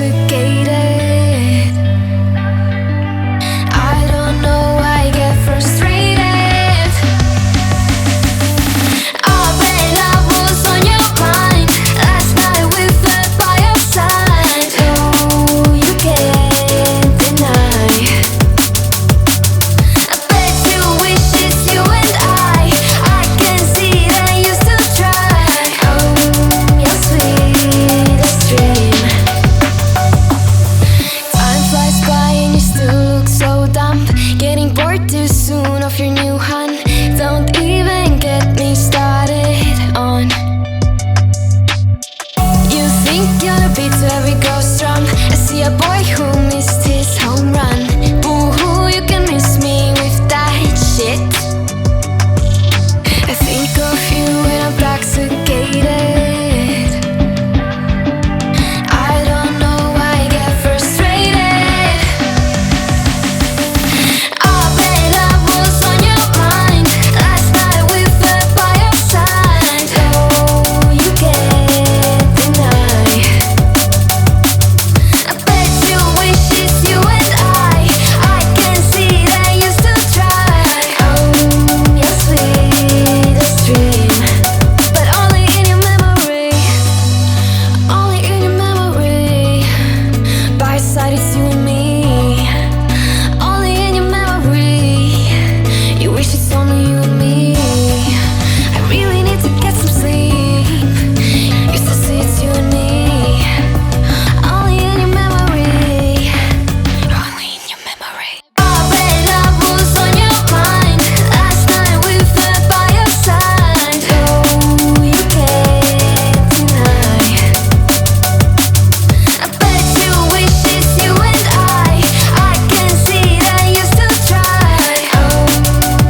intoxicated. I don't know why I get frustrated. Oh, but love was on your mind. Last night we fell by your side. Oh, you can't deny. I bet you wish it's you and I can see that you still try. Oh, your sweetest dream. Time flies by and you still look so dumb. Getting bored too soon of your new hun. Don't even get me started on. You think you're a beat to every girl's drum. I see a boy who missed his home run. Boo-hoo, you can miss me with that shit. I think of you when I'm intoxicated. I don't know why I get frustrated. Oh, but love was on your mind. Last night we fell by your side. Oh, you can't deny. I bet you wish it's you and I can see that you still try. Oh, your sweetest dream. But only in your memory. Only in your memory. By your side it's you and me. Only in your memory. You wish it's only you and me. I really need to get some sleep. Used to say it's you and me. Only in your memory. Only in your memory. Oh, but love was on your mind. Last night we fell by your side. Oh, you can't deny. I bet you wish it's you and I can see that you still try. Oh,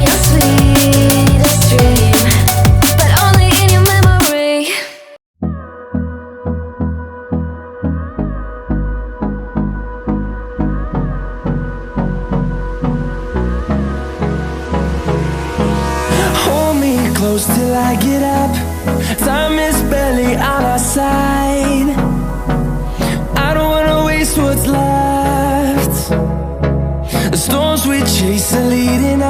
your sweetest dream. But only in your memory. Hold me close till I get up. Time is barely on our side. I don't wanna waste what's left. The storms we chase are leading